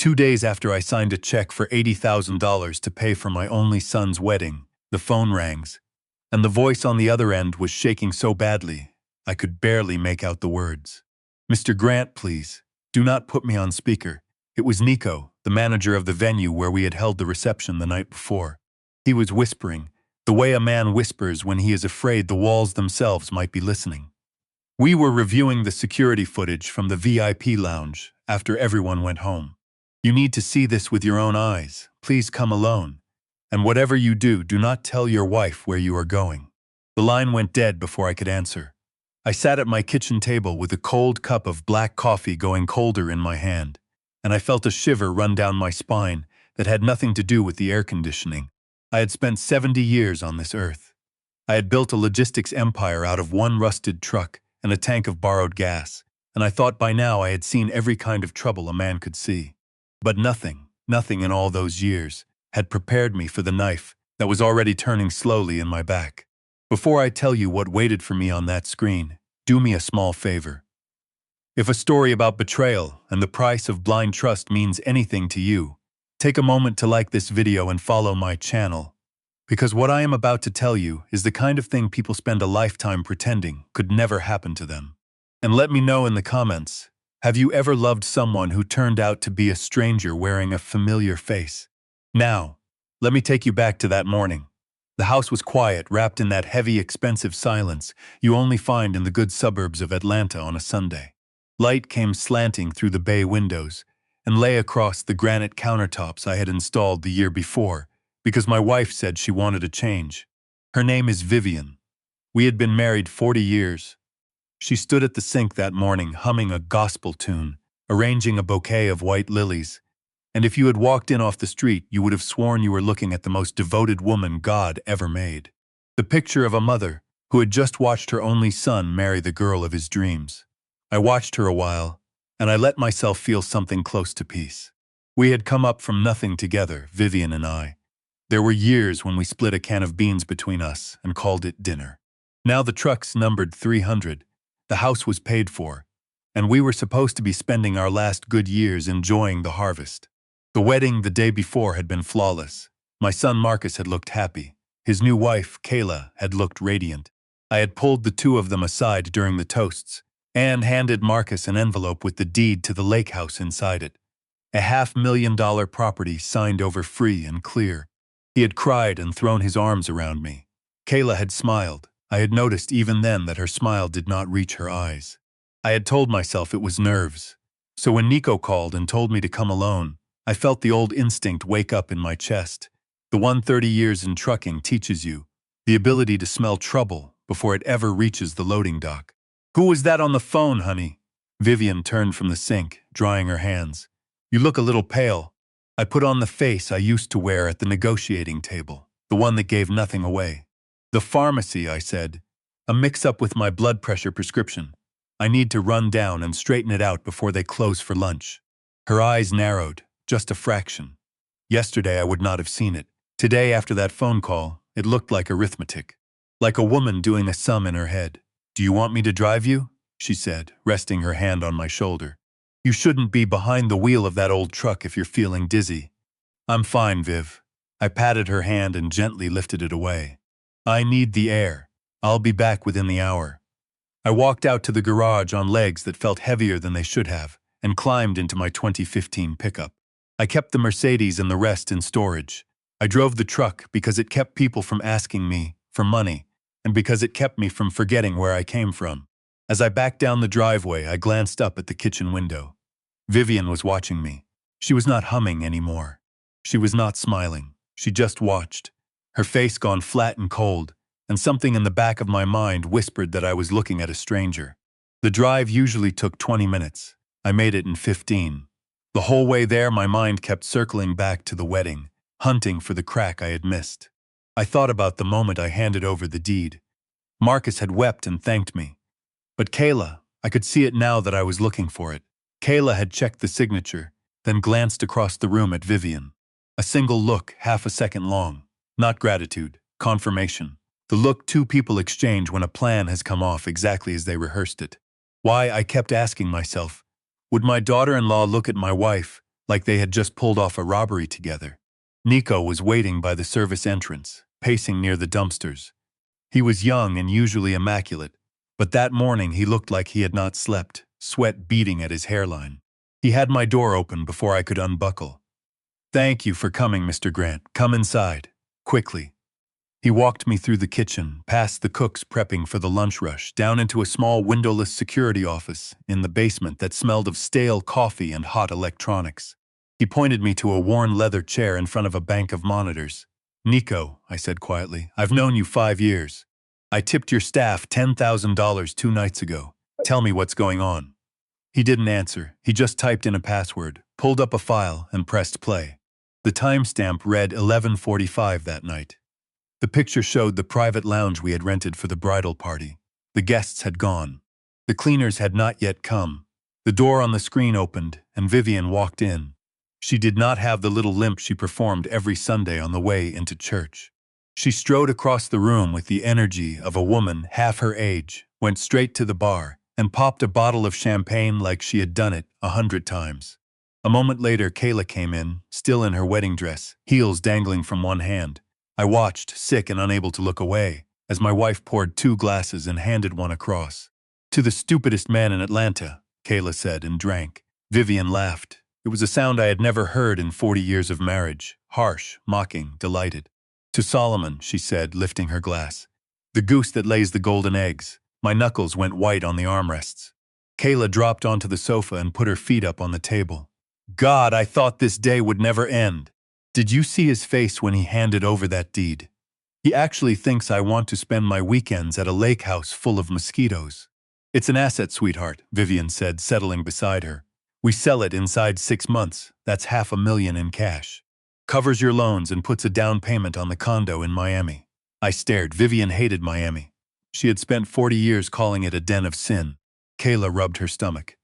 2 days after I signed a check for $80,000 to pay for my only son's wedding, the phone rings, and the voice on the other end was shaking so badly, I could barely make out the words. "Mr. Grant, please, do not put me on speaker." It was Nico, the manager of the venue where we had held the reception the night before. He was whispering, the way a man whispers when he is afraid the walls themselves might be listening. We were reviewing the security footage from the VIP lounge after everyone went home. "You need to see this with your own eyes. Please come alone. And whatever you do, do not tell your wife where you are going." The line went dead before I could answer. I sat at my kitchen table with a cold cup of black coffee going colder in my hand, and I felt a shiver run down my spine that had nothing to do with the air conditioning. I had spent 70 years on this earth. I had built a logistics empire out of one rusted truck and a tank of borrowed gas, and I thought by now I had seen every kind of trouble a man could see. But nothing in all those years had prepared me for the knife that was already turning slowly in my back. Before I tell you what waited for me on that screen, do me a small favor. If a story about betrayal and the price of blind trust means anything to you, take a moment to like this video and follow my channel, because what I am about to tell you is the kind of thing people spend a lifetime pretending could never happen to them. And let me know in the comments, have you ever loved someone who turned out to be a stranger wearing a familiar face? Now, let me take you back to that morning. The house was quiet, wrapped in that heavy, expensive silence you only find in the good suburbs of Atlanta on a Sunday. Light came slanting through the bay windows and lay across the granite countertops I had installed the year before, because my wife said she wanted a change. Her name is Vivian. We had been married 40 years. She stood at the sink that morning humming a gospel tune, arranging a bouquet of white lilies, and if you had walked in off the street, you would have sworn you were looking at the most devoted woman God ever made. The picture of a mother who had just watched her only son marry the girl of his dreams. I watched her a while, and I let myself feel something close to peace. We had come up from nothing together, Vivian and I. There were years when we split a can of beans between us and called it dinner. Now the trucks numbered 300, the house was paid for, and we were supposed to be spending our last good years enjoying the harvest. The wedding the day before had been flawless. My son Marcus had looked happy. His new wife, Kayla, had looked radiant. I had pulled the two of them aside during the toasts and handed Marcus an envelope with the deed to the lake house inside it. A $500,000 property signed over free and clear. He had cried and thrown his arms around me. Kayla had smiled. I had noticed even then that her smile did not reach her eyes. I had told myself it was nerves. So when Nico called and told me to come alone, I felt the old instinct wake up in my chest. The 130 years in trucking teaches you the ability to smell trouble before it ever reaches the loading dock. "Who was that on the phone, honey?" Vivian turned from the sink, drying her hands. "You look a little pale." I put on the face I used to wear at the negotiating table, the one that gave nothing away. "The pharmacy," I said. "A mix-up with my blood pressure prescription. I need to run down and straighten it out before they close for lunch." Her eyes narrowed, just a fraction. Yesterday I would not have seen it. Today, after that phone call, it looked like arithmetic. Like a woman doing a sum in her head. "Do you want me to drive you?" she said, resting her hand on my shoulder. "You shouldn't be behind the wheel of that old truck if you're feeling dizzy." "I'm fine, Viv." I patted her hand and gently lifted it away. "I need the air. I'll be back within the hour." I walked out to the garage on legs that felt heavier than they should have, and climbed into my 2015 pickup. I kept the Mercedes and the rest in storage. I drove the truck because it kept people from asking me for money, and because it kept me from forgetting where I came from. As I backed down the driveway, I glanced up at the kitchen window. Vivian was watching me. She was not humming anymore. She was not smiling. She just watched, her face gone flat and cold, and something in the back of my mind whispered that I was looking at a stranger. The drive usually took 20 minutes. I made it in 15. The whole way there, my mind kept circling back to the wedding, hunting for the crack I had missed. I thought about the moment I handed over the deed. Marcus had wept and thanked me. But Kayla, I could see it now that I was looking for it. Kayla had checked the signature, then glanced across the room at Vivian. A single look, half a second long. Not gratitude, confirmation. The look two people exchange when a plan has come off exactly as they rehearsed it. Why, I kept asking myself, would my daughter-in-law look at my wife like they had just pulled off a robbery together. Nico was waiting by the service entrance, pacing near the dumpsters. He was young and usually immaculate, but that morning he looked like he had not slept, sweat beading at his hairline. He had my door open before I could unbuckle. "Thank you for coming, Mr. Grant. Come inside. Quickly." He walked me through the kitchen, past the cooks prepping for the lunch rush, down into a small windowless security office in the basement that smelled of stale coffee and hot electronics. He pointed me to a worn leather chair in front of a bank of monitors. "Nico," I said quietly, "I've known you 5 years. I tipped your staff $10,000 2 nights ago. Tell me what's going on." He didn't answer. He just typed in a password, pulled up a file, and pressed play. The timestamp read 11:45 that night. The picture showed the private lounge we had rented for the bridal party. The guests had gone. The cleaners had not yet come. The door on the screen opened, and Vivian walked in. She did not have the little limp she performed every Sunday on the way into church. She strode across the room with the energy of a woman half her age, went straight to the bar, and popped a bottle of champagne like she had done it 100 times. A moment later, Kayla came in, still in her wedding dress, heels dangling from one hand. I watched, sick and unable to look away, as my wife poured 2 glasses and handed one across. "To the stupidest man in Atlanta," Kayla said and drank. Vivian laughed. It was a sound I had never heard in 40 years of marriage, harsh, mocking, delighted. "To Solomon," she said, lifting her glass. "The goose that lays the golden eggs." My knuckles went white on the armrests. Kayla dropped onto the sofa and put her feet up on the table. "God, I thought this day would never end. Did you see his face when he handed over that deed? He actually thinks I want to spend my weekends at a lake house full of mosquitoes." "It's an asset, sweetheart," Vivian said, settling beside her. "We sell it inside 6 months. That's $500,000 in cash. Covers your loans and puts a down payment on the condo in Miami." I stared. Vivian hated Miami. She had spent 40 years calling it a den of sin. Kayla rubbed her stomach.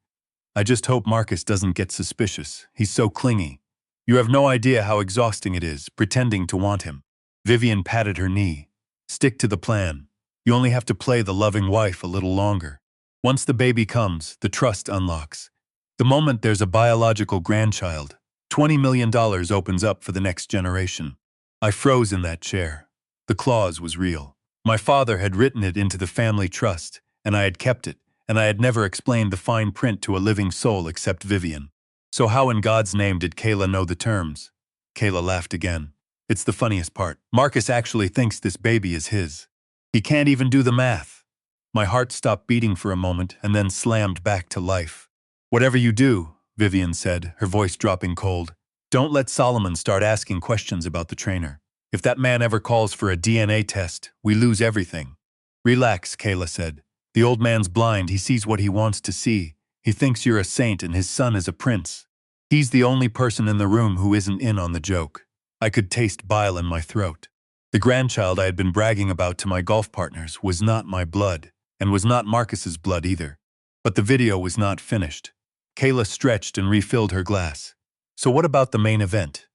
"I just hope Marcus doesn't get suspicious. He's so clingy. You have no idea how exhausting it is, pretending to want him." Vivian patted her knee. "Stick to the plan. You only have to play the loving wife a little longer. Once the baby comes, the trust unlocks. The moment there's a biological grandchild, $20 million opens up for the next generation." I froze in that chair. The clause was real. My father had written it into the family trust, and I had kept it, and I had never explained the fine print to a living soul except Vivian. "So how in God's name did Kayla know the terms?" Kayla laughed again. "It's the funniest part. Marcus actually thinks this baby is his. He can't even do the math." My heart stopped beating for a moment and then slammed back to life. "Whatever you do," Vivian said, her voice dropping cold, "don't let Solomon start asking questions about the trainer. If that man ever calls for a DNA test, we lose everything." "Relax," Kayla said. "The old man's blind. He sees what he wants to see. He thinks you're a saint and his son is a prince. He's the only person in the room who isn't in on the joke." I could taste bile in my throat. The grandchild I had been bragging about to my golf partners was not my blood, and was not Marcus's blood either. But the video was not finished. Kayla stretched and refilled her glass. "So what about the main event?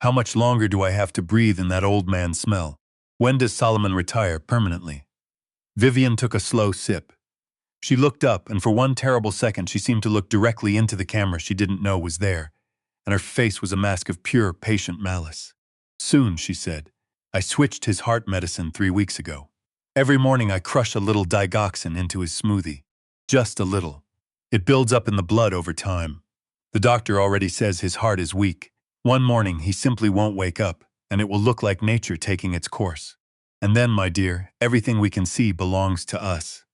How much longer do I have to breathe in that old man smell? When does Solomon retire permanently?" Vivian took a slow sip. She looked up, and for one terrible second she seemed to look directly into the camera she didn't know was there, and her face was a mask of pure, patient malice. "Soon," she said. "I switched his heart medicine 3 weeks ago. Every morning I crush a little digoxin into his smoothie. Just a little. It builds up in the blood over time. The doctor already says his heart is weak. One morning he simply won't wake up, and it will look like nature taking its course. And then, my dear, everything we can see belongs to us."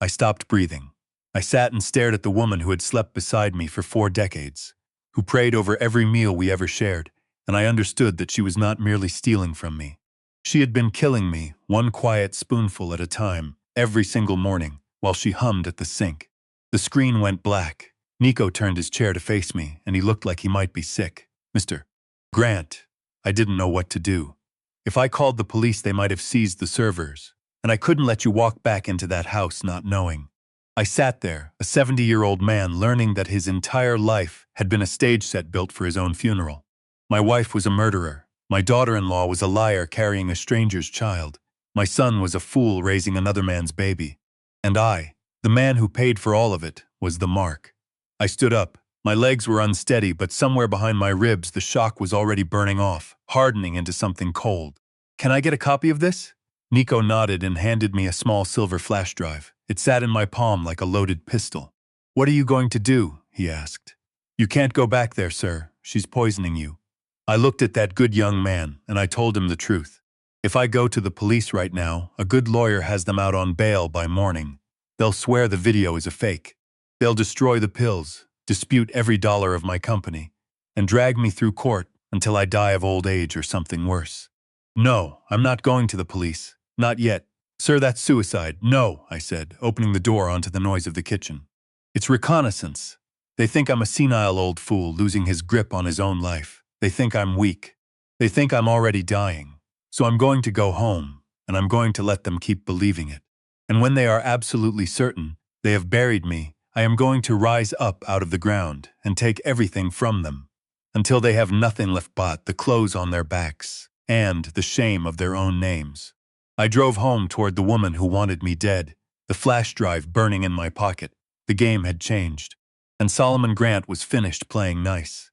I stopped breathing. I sat and stared at the woman who had slept beside me for 4 decades, who prayed over every meal we ever shared, and I understood that she was not merely stealing from me. She had been killing me, one quiet spoonful at a time, every single morning, while she hummed at the sink. The screen went black. Nico turned his chair to face me, and he looked like he might be sick. "Mr. Grant." I didn't know what to do. If I called the police, they might have seized the servers, and I couldn't let you walk back into that house not knowing. I sat there, a 70-year-old man, learning that his entire life had been a stage set built for his own funeral. My wife was a murderer. My daughter-in-law was a liar carrying a stranger's child. My son was a fool raising another man's baby. And I, the man who paid for all of it, was the mark. I stood up, My legs were unsteady, but somewhere behind my ribs the shock was already burning off, hardening into something cold. "Can I get a copy of this?" Nico nodded and handed me a small silver flash drive. It sat in my palm like a loaded pistol. "What are you going to do?" he asked. "You can't go back there, sir. She's poisoning you." I looked at that good young man, and I told him the truth. If I go to the police right now, a good lawyer has them out on bail by morning. They'll swear the video is a fake. They'll destroy the pills, dispute every dollar of my company, and drag me through court until I die of old age or something worse. "No, I'm not going to the police. Not yet. Sir, that's suicide." "No," I said, opening the door onto the noise of the kitchen. "It's reconnaissance. They think I'm a senile old fool losing his grip on his own life. They think I'm weak. They think I'm already dying. So I'm going to go home, and I'm going to let them keep believing it. And when they are absolutely certain they have buried me, I am going to rise up out of the ground and take everything from them, until they have nothing left but the clothes on their backs and the shame of their own names." I drove home toward the woman who wanted me dead, the flash drive burning in my pocket. The game had changed, and Solomon Grant was finished playing nice.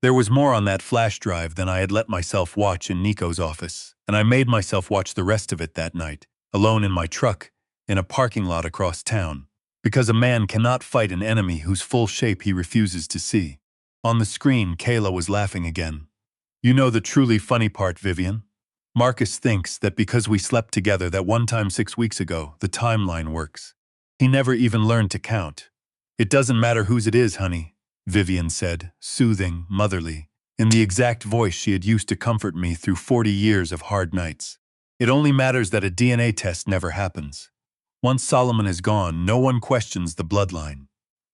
There was more on that flash drive than I had let myself watch in Nico's office, and I made myself watch the rest of it that night, alone in my truck, in a parking lot across town, because a man cannot fight an enemy whose full shape he refuses to see. On the screen, Kayla was laughing again. "You know the truly funny part, Vivian? Marcus thinks that because we slept together that one time 6 weeks ago, the timeline works. He never even learned to count." "It doesn't matter whose it is, honey," Vivian said, soothing, motherly, in the exact voice she had used to comfort me through 40 years of hard nights. "It only matters that a DNA test never happens. Once Solomon is gone, no one questions the bloodline.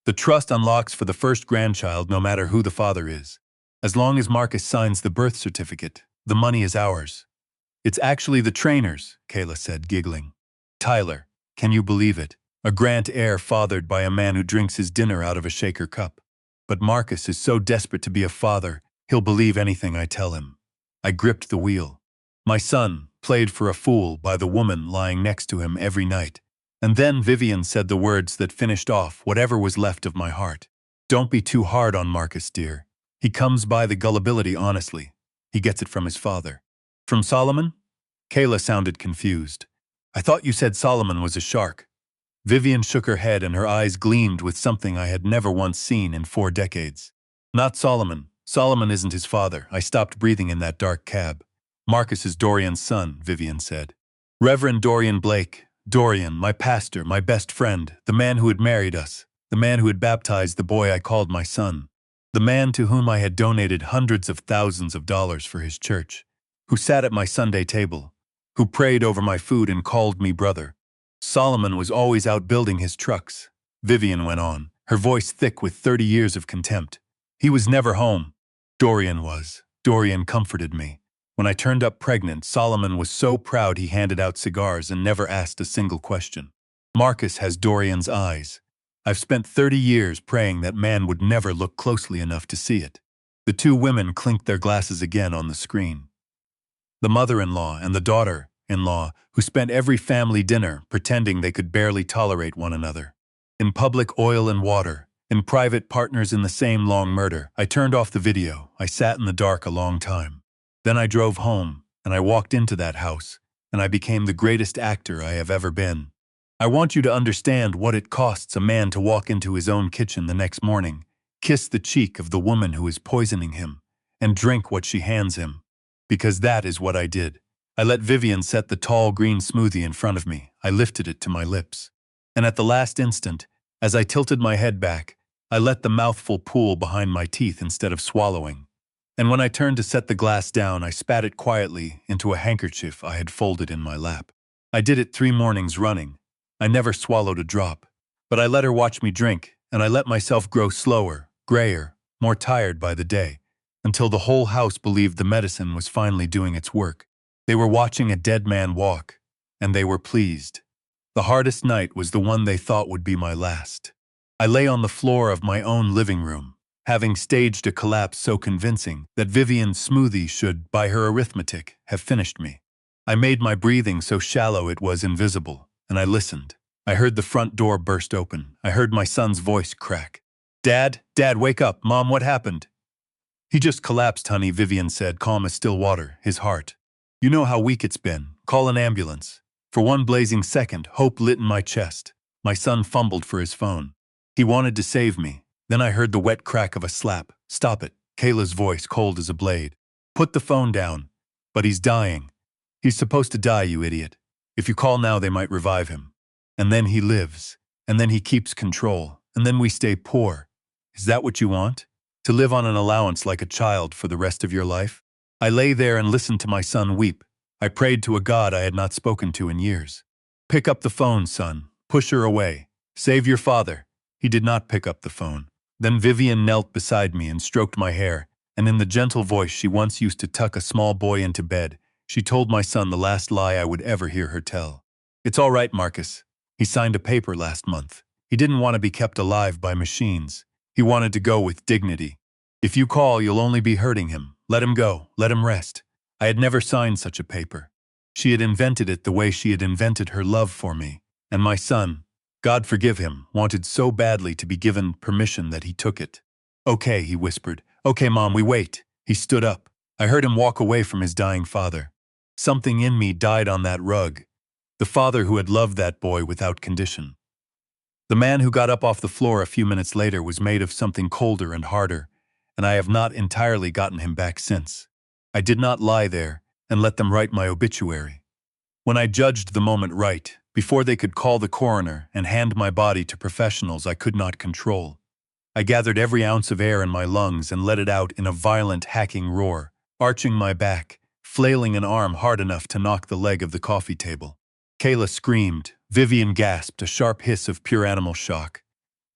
The trust unlocks for the first grandchild no matter who the father is. As long as Marcus signs the birth certificate, the money is ours." "It's actually the trainer's," Kayla said, giggling. "Tyler, can you believe it? A Grant heir fathered by a man who drinks his dinner out of a shaker cup. But Marcus is so desperate to be a father, he'll believe anything I tell him." I gripped the wheel. My son, played for a fool by the woman lying next to him every night. And then Vivian said the words that finished off whatever was left of my heart. "Don't be too hard on Marcus, dear. He comes by the gullibility honestly. He gets it from his father." "From Solomon?" Kayla sounded confused. "I thought you said Solomon was a shark." Vivian shook her head and her eyes gleamed with something I had never once seen in 4 decades. "Not Solomon. Solomon isn't his father. I stopped breathing in that dark cab. Marcus is Dorian's son," Vivian said. "Reverend Dorian Blake. Dorian, my pastor, my best friend, the man who had married us, the man who had baptized the boy I called my son, the man to whom I had donated hundreds of thousands of dollars for his church, who sat at my Sunday table, who prayed over my food and called me brother. Solomon was always out building his trucks," Vivian went on, her voice thick with 30 years of contempt. "He was never home. Dorian was. Dorian comforted me. When I turned up pregnant, Solomon was so proud he handed out cigars and never asked a single question. Marcus has Dorian's eyes. I've spent 30 years praying that man would never look closely enough to see it." The two women clinked their glasses again on the screen. The mother-in-law and the daughter-in-law who spent every family dinner pretending they could barely tolerate one another. In public, oil and water. In private, partners in the same long murder. I turned off the video. I sat in the dark a long time. Then I drove home, and I walked into that house, and I became the greatest actor I have ever been. I want you to understand what it costs a man to walk into his own kitchen the next morning, kiss the cheek of the woman who is poisoning him, and drink what she hands him. Because that is what I did. I let Vivian set the tall green smoothie in front of me. I lifted it to my lips. And at the last instant, as I tilted my head back, I let the mouthful pool behind my teeth instead of swallowing. And when I turned to set the glass down, I spat it quietly into a handkerchief I had folded in my lap. I did it 3 mornings running. I never swallowed a drop. But I let her watch me drink, and I let myself grow slower, grayer, more tired by the day, until the whole house believed the medicine was finally doing its work. They were watching a dead man walk, and they were pleased. The hardest night was the one they thought would be my last. I lay on the floor of my own living room, having staged a collapse so convincing that Vivian's smoothie should, by her arithmetic, have finished me. I made my breathing so shallow it was invisible, and I listened. I heard the front door burst open. I heard my son's voice crack. Dad, wake up. Mom, what happened? He just collapsed, honey, Vivian said, calm as still water, his heart. You know how weak it's been. Call an ambulance. For one blazing second, hope lit in my chest. My son fumbled for his phone. He wanted to save me. Then I heard the wet crack of a slap. Stop it, Kayla's voice cold as a blade. Put the phone down. But he's dying. He's supposed to die, you idiot. If you call now, they might revive him. And then he lives. And then he keeps control. And then we stay poor. Is that what you want? To live on an allowance like a child for the rest of your life? I lay there and listened to my son weep. I prayed to a God I had not spoken to in years. Pick up the phone, son. Push her away. Save your father. He did not pick up the phone. Then Vivian knelt beside me and stroked my hair, and in the gentle voice she once used to tuck a small boy into bed, she told my son the last lie I would ever hear her tell. It's all right, Marcus. He signed a paper last month. He didn't want to be kept alive by machines. He wanted to go with dignity. If you call, you'll only be hurting him. Let him go. Let him rest. I had never signed such a paper. She had invented it the way she had invented her love for me. And my son, God forgive him, wanted so badly to be given permission that he took it. Okay, he whispered. Okay, Mom, we wait. He stood up. I heard him walk away from his dying father. Something in me died on that rug. The father who had loved that boy without condition. The man who got up off the floor a few minutes later was made of something colder and harder, and I have not entirely gotten him back since. I did not lie there and let them write my obituary. When I judged the moment right, before they could call the coroner and hand my body to professionals I could not control, I gathered every ounce of air in my lungs and let it out in a violent hacking roar, arching my back, flailing an arm hard enough to knock the leg of the coffee table. Kayla screamed. Vivian gasped, a sharp hiss of pure animal shock.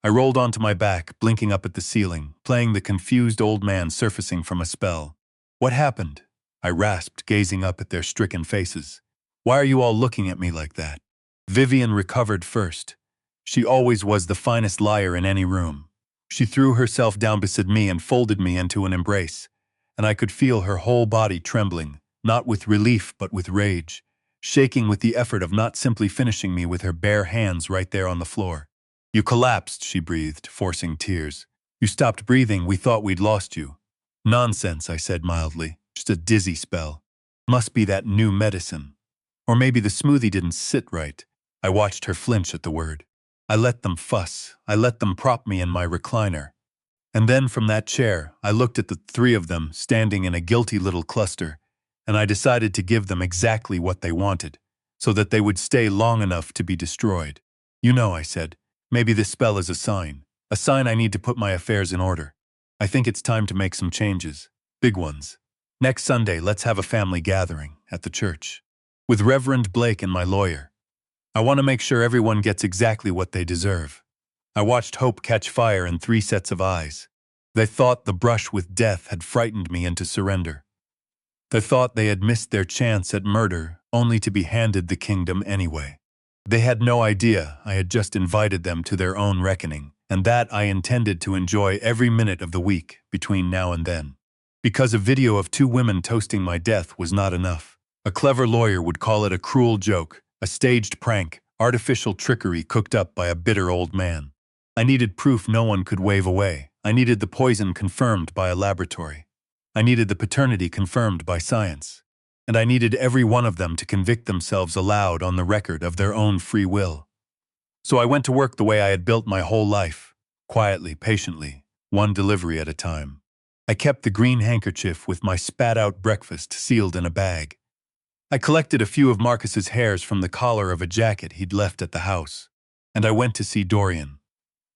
I rolled onto my back, blinking up at the ceiling, playing the confused old man surfacing from a spell. What happened? I rasped, gazing up at their stricken faces. Why are you all looking at me like that? Vivian recovered first. She always was the finest liar in any room. She threw herself down beside me and folded me into an embrace, and I could feel her whole body trembling, not with relief but with rage, shaking with the effort of not simply finishing me with her bare hands right there on the floor. You collapsed, she breathed, forcing tears. You stopped breathing, we thought we'd lost you. Nonsense, I said mildly. Just a dizzy spell. Must be that new medicine. Or maybe the smoothie didn't sit right. I watched her flinch at the word. I let them fuss. I let them prop me in my recliner. And then from that chair, I looked at the three of them standing in a guilty little cluster, and I decided to give them exactly what they wanted, so that they would stay long enough to be destroyed. You know, I said, maybe this spell is a sign I need to put my affairs in order. I think it's time to make some changes, big ones. Next Sunday, let's have a family gathering at the church, with Reverend Blake and my lawyer. I want to make sure everyone gets exactly what they deserve. I watched hope catch fire in 3 sets of eyes. They thought the brush with death had frightened me into surrender. They thought they had missed their chance at murder, only to be handed the kingdom anyway. They had no idea I had just invited them to their own reckoning, and that I intended to enjoy every minute of the week between now and then. Because a video of 2 women toasting my death was not enough. A clever lawyer would call it a cruel joke, a staged prank, artificial trickery cooked up by a bitter old man. I needed proof no one could wave away. I needed the poison confirmed by a laboratory. I needed the paternity confirmed by science. And I needed every one of them to convict themselves aloud on the record of their own free will. So I went to work the way I had built my whole life, quietly, patiently, one delivery at a time. I kept the green handkerchief with my spat-out breakfast sealed in a bag. I collected a few of Marcus's hairs from the collar of a jacket he'd left at the house, and I went to see Dorian.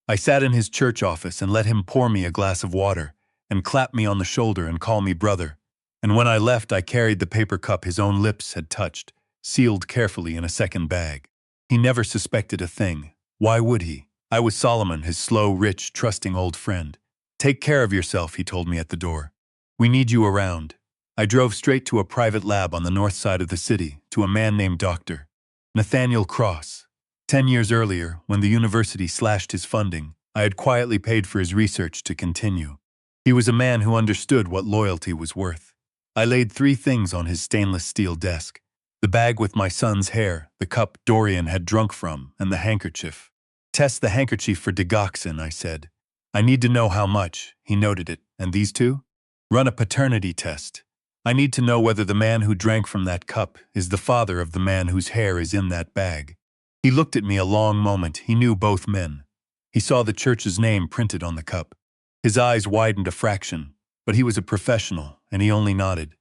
I sat in his church office and let him pour me a glass of water, and clap me on the shoulder and call me brother. And when I left, I carried the paper cup his own lips had touched, sealed carefully in a second bag. He never suspected a thing. Why would he? I was Solomon, his slow, rich, trusting old friend. Take care of yourself, he told me at the door. We need you around. I drove straight to a private lab on the north side of the city, to a man named Dr. Nathaniel Cross. 10 years earlier, when the university slashed his funding, I had quietly paid for his research to continue. He was a man who understood what loyalty was worth. I laid 3 things on his stainless steel desk: the bag with my son's hair, the cup Dorian had drunk from, and the handkerchief. Test the handkerchief for digoxin, I said. I need to know how much. He noted it. And these two? Run a paternity test. I need to know whether the man who drank from that cup is the father of the man whose hair is in that bag. He looked at me a long moment. He knew both men. He saw the church's name printed on the cup. His eyes widened a fraction, but he was a professional, and he only nodded.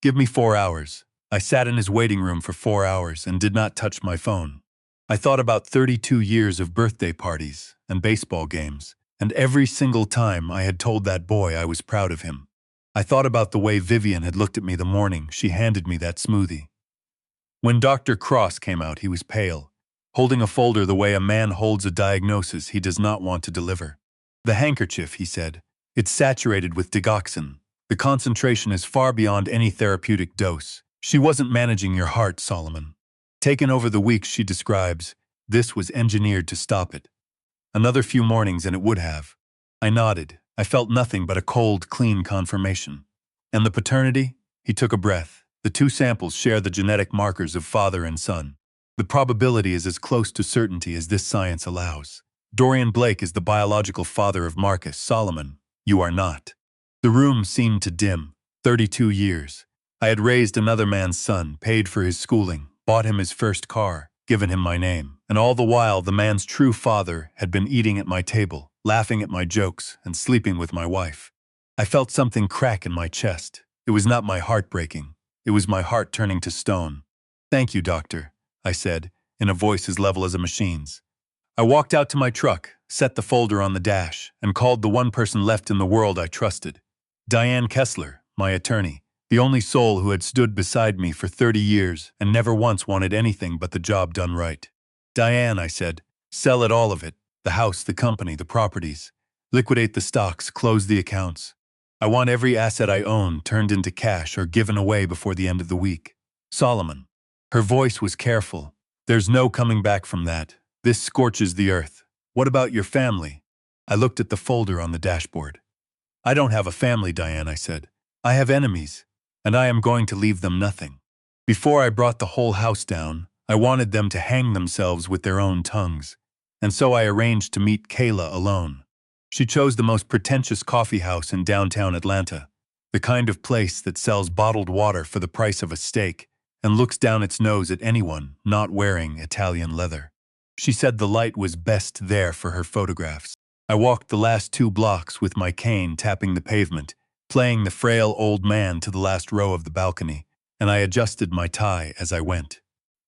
Give me 4 hours. I sat in his waiting room for 4 hours and did not touch my phone. I thought about 32 years of birthday parties and baseball games, and every single time I had told that boy I was proud of him. I thought about the way Vivian had looked at me the morning she handed me that smoothie. When Dr. Cross came out, he was pale, holding a folder the way a man holds a diagnosis he does not want to deliver. The handkerchief, he said, it's saturated with digoxin. The concentration is far beyond any therapeutic dose. She wasn't managing your heart, Solomon. Taken over the weeks she describes, this was engineered to stop it. Another few mornings and it would have. I nodded. I felt nothing but a cold, clean confirmation. And the paternity? He took a breath. The two samples share the genetic markers of father and son. The probability is as close to certainty as this science allows. Dorian Blake is the biological father of Marcus. Solomon, you are not. The room seemed to dim. 32 years. I had raised another man's son, paid for his schooling, bought him his first car, given him my name, and all the while the man's true father had been eating at my table, laughing at my jokes, and sleeping with my wife. I felt something crack in my chest. It was not my heart breaking. It was my heart turning to stone. Thank you, doctor, I said, in a voice as level as a machine's. I walked out to my truck, set the folder on the dash, and called the one person left in the world I trusted. Diane Kessler, my attorney, the only soul who had stood beside me for 30 years and never once wanted anything but the job done right. Diane, I said, sell it, all of it, the house, the company, the properties. Liquidate the stocks, close the accounts. I want every asset I own turned into cash or given away before the end of the week. Solomon. Her voice was careful. There's no coming back from that. This scorches the earth. What about your family? I looked at the folder on the dashboard. I don't have a family, Diane, I said. I have enemies, and I am going to leave them nothing. Before I brought the whole house down, I wanted them to hang themselves with their own tongues, and so I arranged to meet Kayla alone. She chose the most pretentious coffee house in downtown Atlanta, the kind of place that sells bottled water for the price of a steak and looks down its nose at anyone not wearing Italian leather. She said the light was best there for her photographs. I walked the last 2 blocks with my cane tapping the pavement, playing the frail old man to the last row of the balcony, and I adjusted my tie as I went,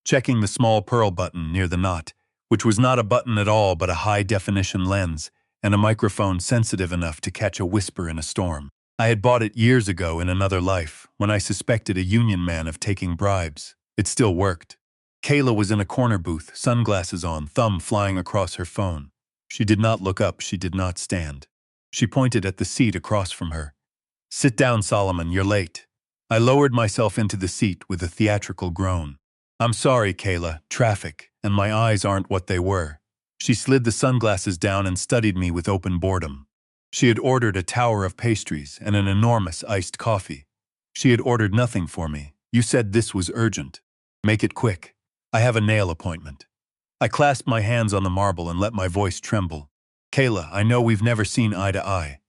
checking the small pearl button near the knot, which was not a button at all but a high-definition lens and a microphone sensitive enough to catch a whisper in a storm. I had bought it years ago in another life, when I suspected a union man of taking bribes. It still worked. Kayla was in a corner booth, sunglasses on, thumb flying across her phone. She did not look up, she did not stand. She pointed at the seat across from her. Sit down, Solomon, you're late. I lowered myself into the seat with a theatrical groan. I'm sorry, Kayla, traffic, and my eyes aren't what they were. She slid the sunglasses down and studied me with open boredom. She had ordered a tower of pastries and an enormous iced coffee. She had ordered nothing for me. You said this was urgent. Make it quick. I have a nail appointment. I clasped my hands on the marble and let my voice tremble. Kayla, I know we've never seen eye to eye.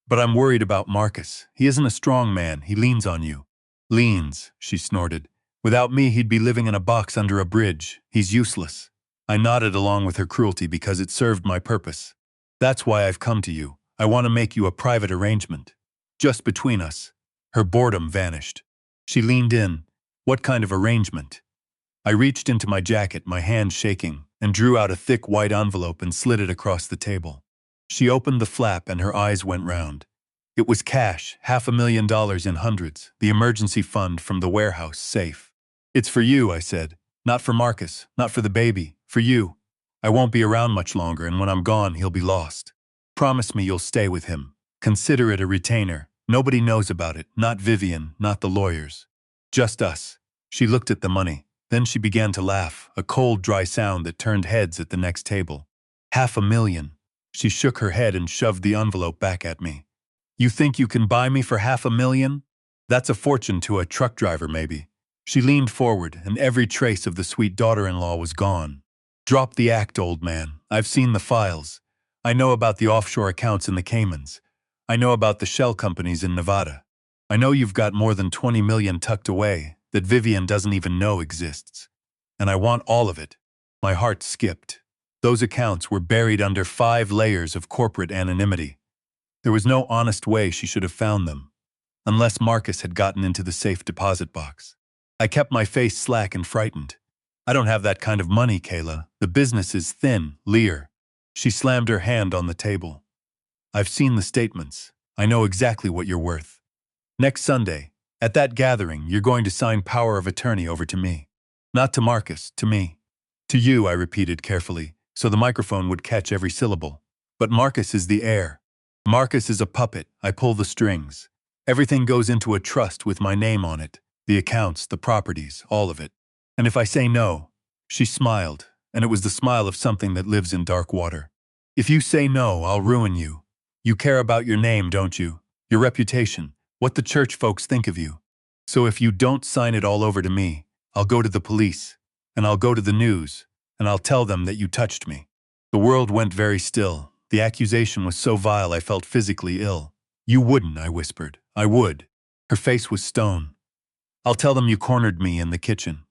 But I'm worried about Marcus. He isn't a strong man. He leans on you. Leans, she snorted. Without me, he'd be living in a box under a bridge. He's useless. I nodded along with her cruelty because it served my purpose. That's why I've come to you. I want to make you a private arrangement. Just between us. Her boredom vanished. She leaned in. What kind of arrangement? I reached into my jacket, my hand shaking, and drew out a thick white envelope and slid it across the table. She opened the flap and her eyes went round. It was cash, $500,000 in hundreds, the emergency fund from the warehouse safe. It's for you, I said. Not for Marcus, not for the baby, for you. I won't be around much longer, and when I'm gone, he'll be lost. Promise me you'll stay with him. Consider it a retainer. Nobody knows about it, not Vivian, not the lawyers. Just us. She looked at the money. Then she began to laugh, a cold, dry sound that turned heads at the next table. $500,000. She shook her head and shoved the envelope back at me. You think you can buy me for $500,000? That's a fortune to a truck driver, maybe. She leaned forward, and every trace of the sweet daughter-in-law was gone. Drop the act, old man. I've seen the files. I know about the offshore accounts in the Caymans. I know about the shell companies in Nevada. I know you've got more than 20 million tucked away that Vivian doesn't even know exists. And I want all of it. My heart skipped. Those accounts were buried under 5 layers of corporate anonymity. There was no honest way she should have found them, unless Marcus had gotten into the safe deposit box. I kept my face slack and frightened. I don't have that kind of money, Kayla. The business is thin, Lear. She slammed her hand on the table. I've seen the statements. I know exactly what you're worth. Next Sunday, at that gathering, you're going to sign power of attorney over to me. Not to Marcus, to me. To you, I repeated carefully, so the microphone would catch every syllable. But Marcus is the heir. Marcus is a puppet. I pull the strings. Everything goes into a trust with my name on it. The accounts, the properties, all of it. And if I say no, she smiled, and it was the smile of something that lives in dark water. If you say no, I'll ruin you. You care about your name, don't you? Your reputation, what the church folks think of you. So if you don't sign it all over to me, I'll go to the police, and I'll go to the news, and I'll tell them that you touched me. The world went very still. The accusation was so vile I felt physically ill. You wouldn't, I whispered. I would. Her face was stone. I'll tell them you cornered me in the kitchen.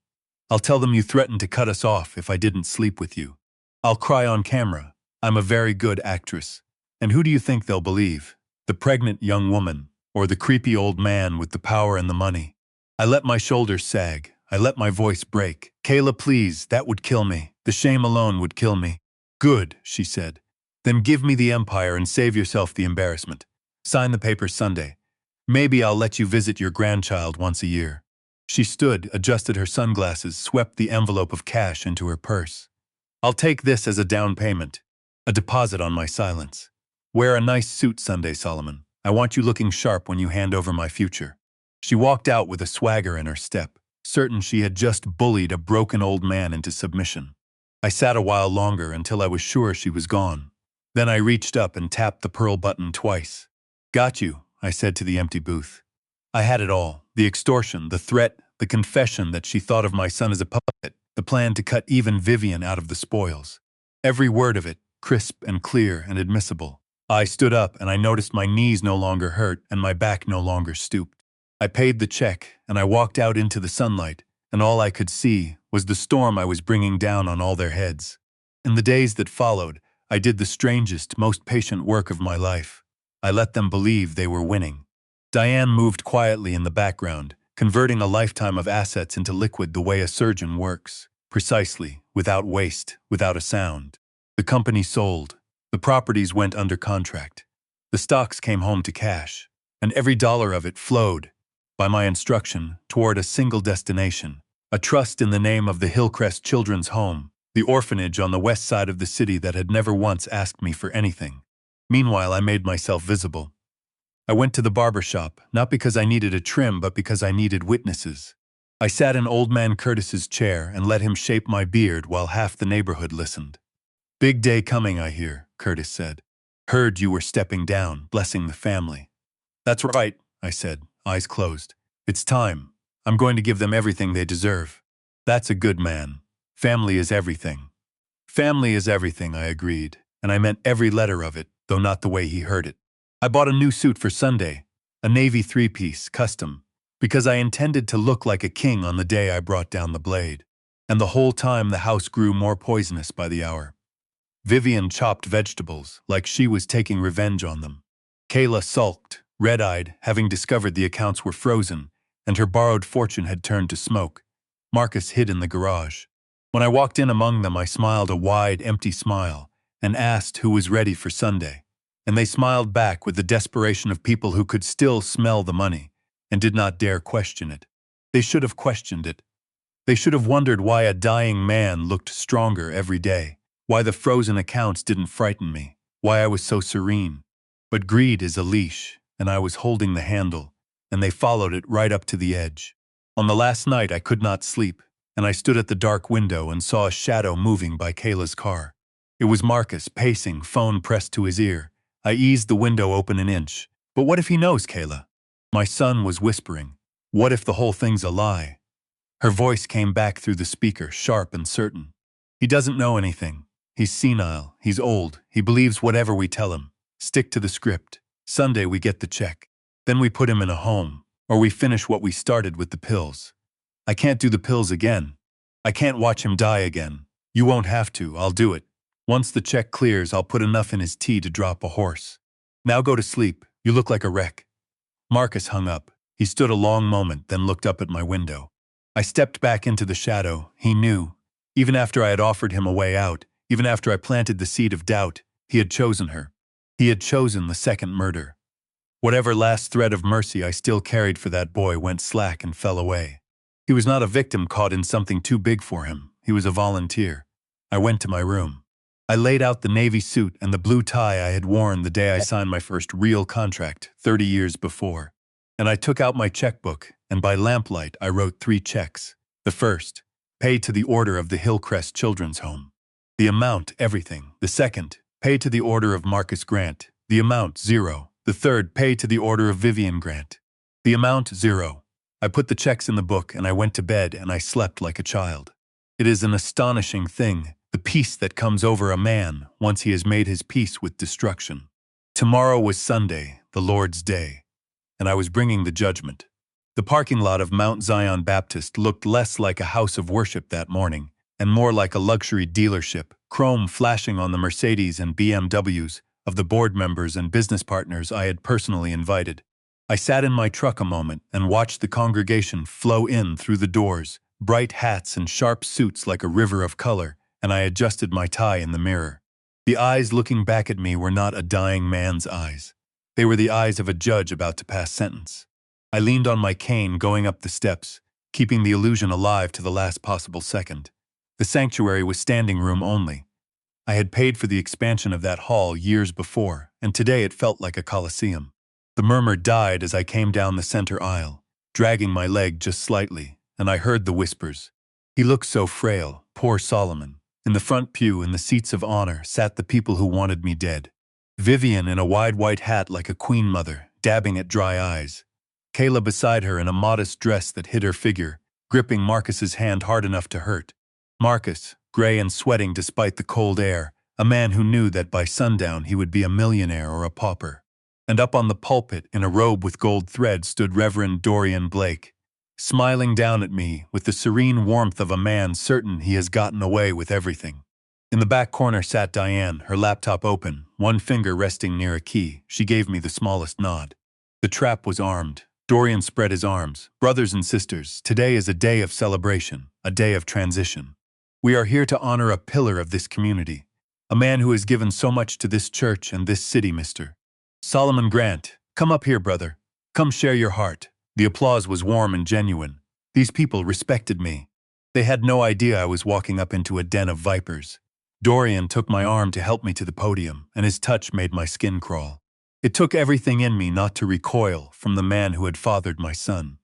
I'll tell them you threatened to cut us off if I didn't sleep with you. I'll cry on camera. I'm a very good actress. And who do you think they'll believe? The pregnant young woman, or the creepy old man with the power and the money? I let my shoulders sag. I let my voice break. Kayla, please, that would kill me. The shame alone would kill me. Good, she said. Then give me the empire and save yourself the embarrassment. Sign the papers Sunday. Maybe I'll let you visit your grandchild once a year. She stood, adjusted her sunglasses, swept the envelope of cash into her purse. I'll take this as a down payment, a deposit on my silence. Wear a nice suit Sunday, Solomon. I want you looking sharp when you hand over my future. She walked out with a swagger in her step, certain she had just bullied a broken old man into submission. I sat a while longer until I was sure she was gone. Then I reached up and tapped the pearl button twice. Got you, I said to the empty booth. I had it all, the extortion, the threat, the confession that she thought of my son as a puppet, the plan to cut even Vivian out of the spoils. Every word of it, crisp and clear and admissible. I stood up and I noticed my knees no longer hurt and my back no longer stooped. I paid the check and I walked out into the sunlight, and all I could see was the storm I was bringing down on all their heads. In the days that followed, I did the strangest, most patient work of my life. I let them believe they were winning. Diane moved quietly in the background, converting a lifetime of assets into liquid the way a surgeon works, precisely, without waste, without a sound. The company sold. The properties went under contract. The stocks came home to cash, and every dollar of it flowed, by my instruction, toward a single destination, a trust in the name of the Hillcrest Children's Home, the orphanage on the west side of the city that had never once asked me for anything. Meanwhile, I made myself visible. I went to the barber shop, not because I needed a trim, but because I needed witnesses. I sat in old man Curtis's chair and let him shape my beard while half the neighborhood listened. Big day coming, I hear, Curtis said. Heard you were stepping down, blessing the family. That's right, I said, eyes closed. It's time. I'm going to give them everything they deserve. That's a good man. Family is everything. Family is everything, I agreed, and I meant every letter of it, though not the way he heard it. I bought a new suit for Sunday, a navy three-piece, custom, because I intended to look like a king on the day I brought down the blade. And the whole time the house grew more poisonous by the hour. Vivian chopped vegetables, like she was taking revenge on them. Kayla sulked, red-eyed, having discovered the accounts were frozen, and her borrowed fortune had turned to smoke. Marcus hid in the garage. When I walked in among them, I smiled a wide, empty smile, and asked who was ready for Sunday. And they smiled back with the desperation of people who could still smell the money, and did not dare question it. They should have questioned it. They should have wondered why a dying man looked stronger every day, why the frozen accounts didn't frighten me, why I was so serene. But greed is a leash, and I was holding the handle, and they followed it right up to the edge. On the last night I could not sleep, and I stood at the dark window and saw a shadow moving by Kayla's car. It was Marcus, pacing, phone pressed to his ear. I eased the window open an inch. But what if he knows, Kayla? My son was whispering. What if the whole thing's a lie? Her voice came back through the speaker, sharp and certain. He doesn't know anything. He's senile, he's old, he believes whatever we tell him. Stick to the script. Sunday we get the check. Then we put him in a home, or we finish what we started with the pills. I can't do the pills again. I can't watch him die again. You won't have to, I'll do it. Once the check clears, I'll put enough in his tea to drop a horse. Now go to sleep, you look like a wreck. Marcus hung up. He stood a long moment, then looked up at my window. I stepped back into the shadow. He knew. Even after I had offered him a way out, even after I planted the seed of doubt, he had chosen her. He had chosen the second murder. Whatever last thread of mercy I still carried for that boy went slack and fell away. He was not a victim caught in something too big for him. He was a volunteer. I went to my room. I laid out the navy suit and the blue tie I had worn the day I signed my first real contract 30 years before. And I took out my checkbook, and by lamplight I wrote 3 checks. The first, paid to the order of the Hillcrest Children's Home. The amount, everything. The second, paid to the order of Marcus Grant. The amount, 0. The third, paid to the order of Vivian Grant. The amount, 0. I put the checks in the book and I went to bed and I slept like a child. It is an astonishing thing, the peace that comes over a man once he has made his peace with destruction. Tomorrow was Sunday, the Lord's Day, and I was bringing the judgment. The parking lot of Mount Zion Baptist looked less like a house of worship that morning, and more like a luxury dealership, chrome flashing on the Mercedes and BMWs of the board members and business partners I had personally invited. I sat in my truck a moment and watched the congregation flow in through the doors, bright hats and sharp suits like a river of color, and I adjusted my tie in the mirror. The eyes looking back at me were not a dying man's eyes. They were the eyes of a judge about to pass sentence. I leaned on my cane going up the steps, keeping the illusion alive to the last possible second. The sanctuary was standing room only. I had paid for the expansion of that hall years before, and today it felt like a coliseum. The murmur died as I came down the center aisle, dragging my leg just slightly, and I heard the whispers. He looked so frail, poor Solomon. In the front pew, in the seats of honor, sat the people who wanted me dead. Vivian in a wide white hat like a queen mother, dabbing at dry eyes. Kayla beside her in a modest dress that hid her figure, gripping Marcus's hand hard enough to hurt. Marcus, gray and sweating despite the cold air, a man who knew that by sundown he would be a millionaire or a pauper. And up on the pulpit, in a robe with gold thread, stood Reverend Dorian Blake, smiling down at me with the serene warmth of a man certain he has gotten away with everything. In the back corner sat Diane, her laptop open, one finger resting near a key. She gave me the smallest nod. The trap was armed. Dorian spread his arms. Brothers and sisters, today is a day of celebration, a day of transition. We are here to honor a pillar of this community, a man who has given so much to this church and this city, Mr. Solomon Grant. Come up here, brother. Come share your heart. The applause was warm and genuine. These people respected me. They had no idea I was walking up into a den of vipers. Dorian took my arm to help me to the podium, and his touch made my skin crawl. It took everything in me not to recoil from the man who had fathered my son.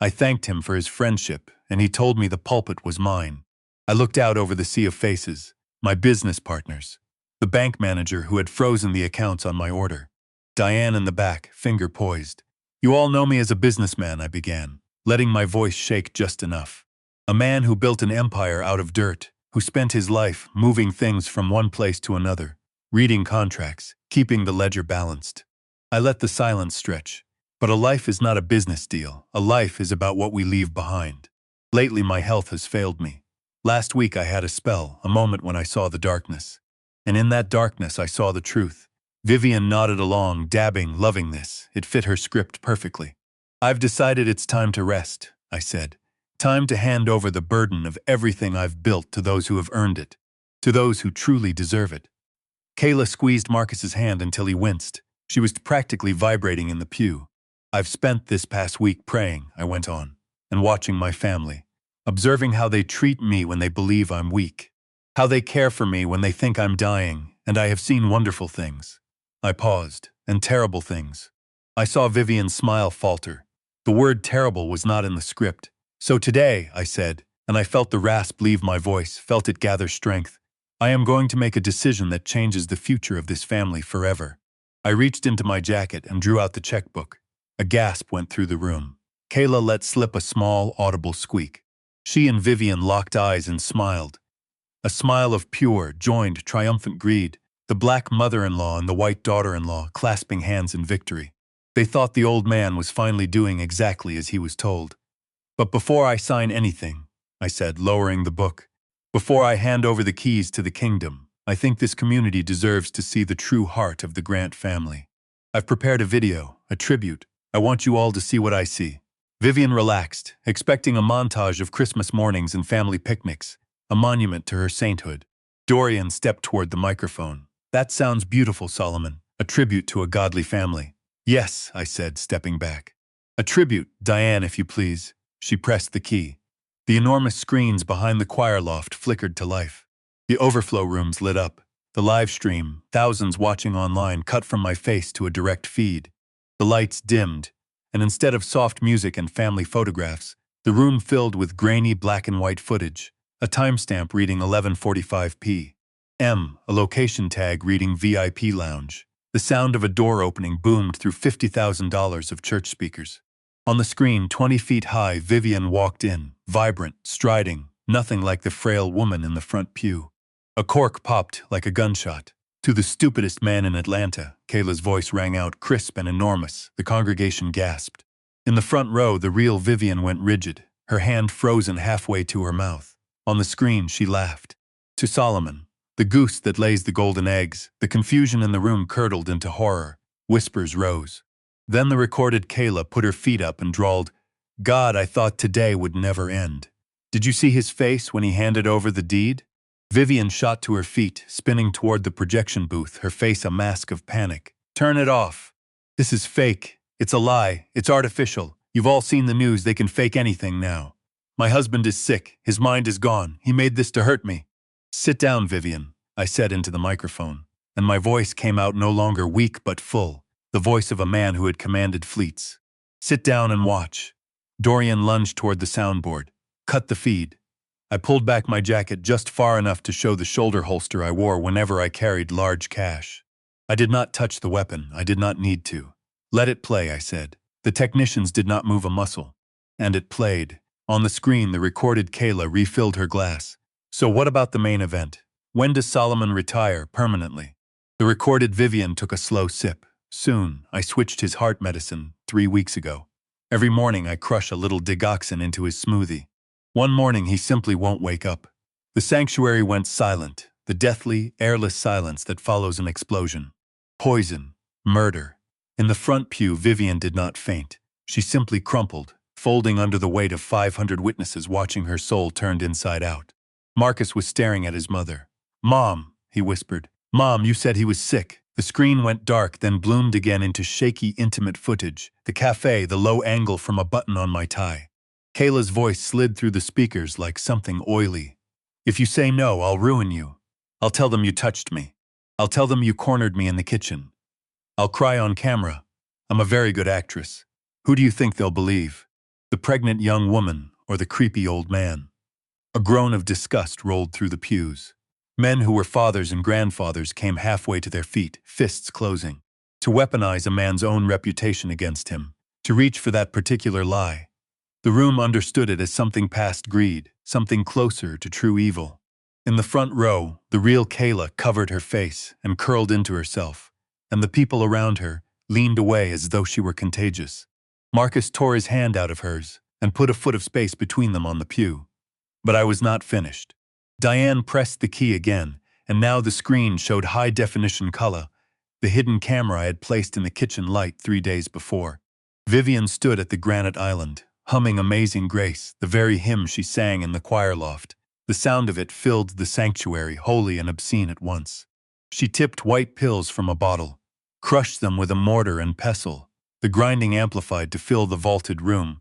I thanked him for his friendship, and he told me the pulpit was mine. I looked out over the sea of faces, my business partners, the bank manager who had frozen the accounts on my order. Diane in the back, finger poised. You all know me as a businessman, I began, letting my voice shake just enough. A man who built an empire out of dirt, who spent his life moving things from one place to another, reading contracts, keeping the ledger balanced. I let the silence stretch. But a life is not a business deal. A life is about what we leave behind. Lately my health has failed me. Last week I had a spell, a moment when I saw the darkness. And in that darkness I saw the truth. Vivian nodded along, dabbing, loving this. It fit her script perfectly. I've decided it's time to rest, I said. Time to hand over the burden of everything I've built to those who have earned it, to those who truly deserve it. Kayla squeezed Marcus's hand until he winced. She was practically vibrating in the pew. I've spent this past week praying, I went on, and watching my family, observing how they treat me when they believe I'm weak, how they care for me when they think I'm dying, and I have seen wonderful things. I paused, and terrible things. I saw Vivian's smile falter. The word terrible was not in the script. So today, I said, and I felt the rasp leave my voice, felt it gather strength. I am going to make a decision that changes the future of this family forever. I reached into my jacket and drew out the checkbook. A gasp went through the room. Kayla let slip a small, audible squeak. She and Vivian locked eyes and smiled. A smile of pure, joined, triumphant greed, the black mother-in-law and the white daughter-in-law clasping hands in victory. They thought the old man was finally doing exactly as he was told. "But before I sign anything," I said, lowering the book, "before I hand over the keys to the kingdom, I think this community deserves to see the true heart of the Grant family. I've prepared a video, a tribute. I want you all to see what I see." Vivian relaxed, expecting a montage of Christmas mornings and family picnics, a monument to her sainthood. Dorian stepped toward the microphone. "That sounds beautiful, Solomon. A tribute to a godly family." "Yes," I said, stepping back. "A tribute, Diane, if you please." She pressed the key. The enormous screens behind the choir loft flickered to life. The overflow rooms lit up. The live stream, thousands watching online, cut from my face to a direct feed. The lights dimmed, and instead of soft music and family photographs, the room filled with grainy black and white footage, a timestamp reading 11:45 p.m., a location tag reading VIP Lounge. The sound of a door opening boomed through $50,000 of church speakers. On the screen, 20 feet high, Vivian walked in, vibrant, striding, nothing like the frail woman in the front pew. A cork popped like a gunshot. "To the stupidest man in Atlanta," Kayla's voice rang out, crisp and enormous. The congregation gasped. In the front row, the real Vivian went rigid, her hand frozen halfway to her mouth. On the screen, she laughed. "To Solomon, the goose that lays the golden eggs." The confusion in the room curdled into horror. Whispers rose. Then the recorded Kayla put her feet up and drawled, "God, I thought today would never end." "Did you see his face when he handed over the deed?" Vivian shot to her feet, spinning toward the projection booth, her face a mask of panic. "Turn it off. This is fake. It's a lie. It's artificial. You've all seen the news. They can fake anything now. My husband is sick. His mind is gone. He made this to hurt me." "Sit down, Vivian," I said into the microphone, and my voice came out no longer weak but full, the voice of a man who had commanded fleets. "Sit down and watch." Dorian lunged toward the soundboard. "Cut the feed." I pulled back my jacket just far enough to show the shoulder holster I wore whenever I carried large cash. I did not touch the weapon. I did not need to. "Let it play," I said. The technicians did not move a muscle. And it played. On the screen, the recorded Kayla refilled her glass. "So what about the main event? When does Solomon retire permanently?" The recorded Vivian took a slow sip. "Soon. I switched his heart medicine 3 weeks ago. Every morning I crush a little digoxin into his smoothie. One morning he simply won't wake up." The sanctuary went silent, the deathly, airless silence that follows an explosion. Poison. Murder. In the front pew, Vivian did not faint. She simply crumpled, folding under the weight of 500 witnesses watching her soul turned inside out. Marcus was staring at his mother. "Mom," he whispered. "Mom, you said he was sick." The screen went dark, then bloomed again into shaky, intimate footage. The cafe, the low angle from a button on my tie. Kayla's voice slid through the speakers like something oily. "If you say no, I'll ruin you. I'll tell them you touched me. I'll tell them you cornered me in the kitchen. I'll cry on camera. I'm a very good actress. Who do you think they'll believe? The pregnant young woman or the creepy old man?" A groan of disgust rolled through the pews. Men who were fathers and grandfathers came halfway to their feet, fists closing. To weaponize a man's own reputation against him, to reach for that particular lie. The room understood it as something past greed, something closer to true evil. In the front row, the real Kayla covered her face and curled into herself, and the people around her leaned away as though she were contagious. Marcus tore his hand out of hers and put a foot of space between them on the pew. But I was not finished. Diane pressed the key again, and now the screen showed high-definition color, the hidden camera I had placed in the kitchen light 3 days before. Vivian stood at the granite island, humming Amazing Grace, the very hymn she sang in the choir loft. The sound of it filled the sanctuary, holy and obscene at once. She tipped white pills from a bottle, crushed them with a mortar and pestle, the grinding amplified to fill the vaulted room,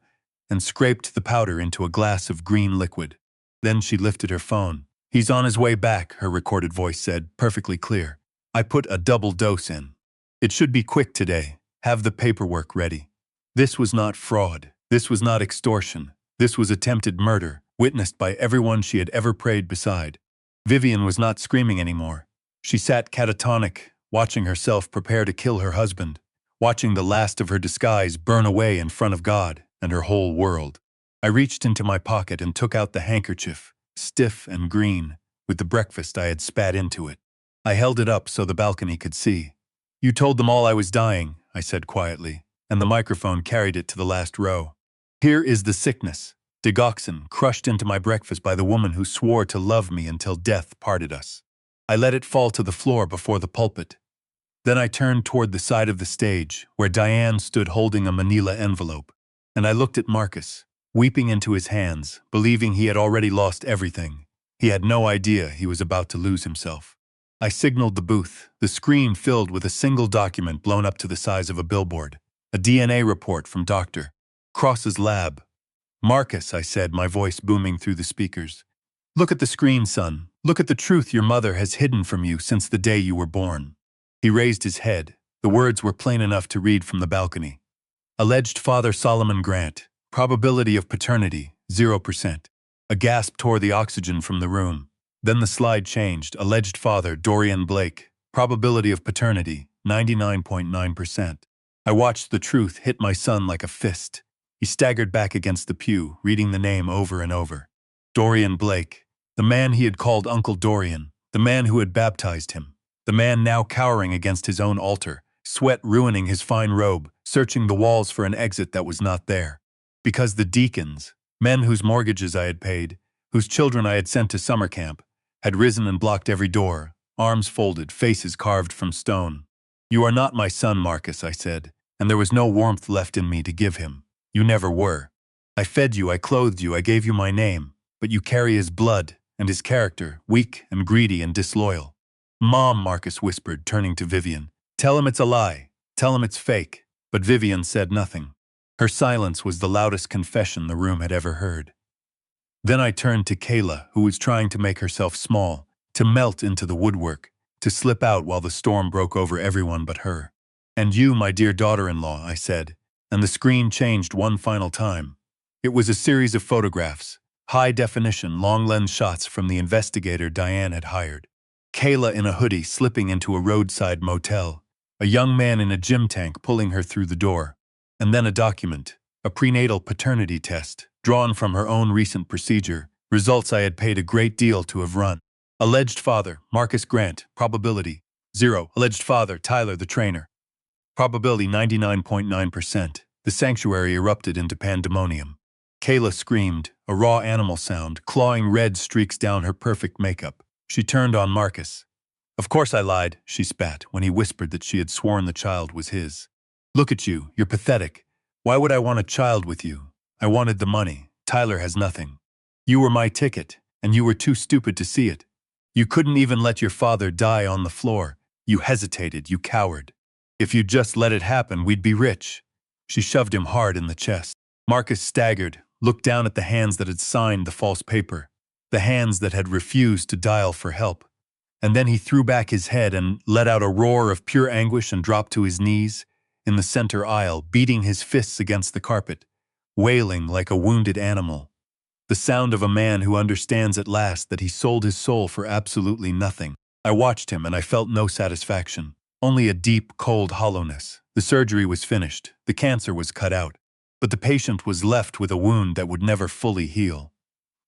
and scraped the powder into a glass of green liquid. Then she lifted her phone. "He's on his way back," her recorded voice said, perfectly clear. "I put a double dose in. It should be quick today. Have the paperwork ready." This was not fraud. This was not extortion. This was attempted murder, witnessed by everyone she had ever prayed beside. Vivian was not screaming anymore. She sat catatonic, watching herself prepare to kill her husband, watching the last of her disguise burn away in front of God and her whole world. I reached into my pocket and took out the handkerchief, stiff and green, with the breakfast I had spat into it. I held it up so the balcony could see. "You told them all I was dying," I said quietly, and the microphone carried it to the last row. "Here is the sickness, digoxin, crushed into my breakfast by the woman who swore to love me until death parted us." I let it fall to the floor before the pulpit. Then I turned toward the side of the stage, where Diane stood holding a manila envelope, and I looked at Marcus, weeping into his hands, believing he had already lost everything. He had no idea he was about to lose himself. I signaled the booth, the screen filled with a single document blown up to the size of a billboard. A DNA report from Dr. Cross's lab. "Marcus," I said, my voice booming through the speakers. "Look at the screen, son. Look at the truth your mother has hidden from you since the day you were born." He raised his head. The words were plain enough to read from the balcony. "Alleged father Solomon Grant. Probability of paternity, 0%. A gasp tore the oxygen from the room. Then the slide changed. Alleged father Dorian Blake. Probability of paternity, 99.9%. I watched the truth hit my son like a fist. He staggered back against the pew, reading the name over and over. Dorian Blake. The man he had called Uncle Dorian. The man who had baptized him. The man now cowering against his own altar, sweat ruining his fine robe, searching the walls for an exit that was not there. Because the deacons, men whose mortgages I had paid, whose children I had sent to summer camp, had risen and blocked every door, arms folded, faces carved from stone. "You are not my son, Marcus," I said, and there was no warmth left in me to give him. "You never were. I fed you, I clothed you, I gave you my name, but you carry his blood and his character, weak and greedy and disloyal." "Mom," Marcus whispered, turning to Vivian. "Tell him it's a lie. Tell him it's fake." But Vivian said nothing. Her silence was the loudest confession the room had ever heard. Then I turned to Kayla, who was trying to make herself small, to melt into the woodwork, to slip out while the storm broke over everyone but her. "And you, my dear daughter-in-law," I said, and the screen changed one final time. It was a series of photographs, high-definition, long-lens shots from the investigator Diane had hired. Kayla in a hoodie slipping into a roadside motel, a young man in a gym tank pulling her through the door, and then a document, a prenatal paternity test, drawn from her own recent procedure, results I had paid a great deal to have run. Alleged father, Marcus Grant, probability, 0. Alleged father, Tyler the trainer. Probability 99.9%. The sanctuary erupted into pandemonium. Kayla screamed, a raw animal sound, clawing red streaks down her perfect makeup. She turned on Marcus. "Of course I lied," she spat, when he whispered that she had sworn the child was his. "Look at you, you're pathetic. Why would I want a child with you? I wanted the money. Tyler has nothing. You were my ticket, and you were too stupid to see it. You couldn't even let your father die on the floor. You hesitated, you coward. If you'd just let it happen, we'd be rich." She shoved him hard in the chest. Marcus staggered, looked down at the hands that had signed the false paper, the hands that had refused to dial for help. And then he threw back his head and let out a roar of pure anguish and dropped to his knees in the center aisle, beating his fists against the carpet, wailing like a wounded animal. The sound of a man who understands at last that he sold his soul for absolutely nothing. I watched him and I felt no satisfaction, only a deep, cold hollowness. The surgery was finished, the cancer was cut out, but the patient was left with a wound that would never fully heal.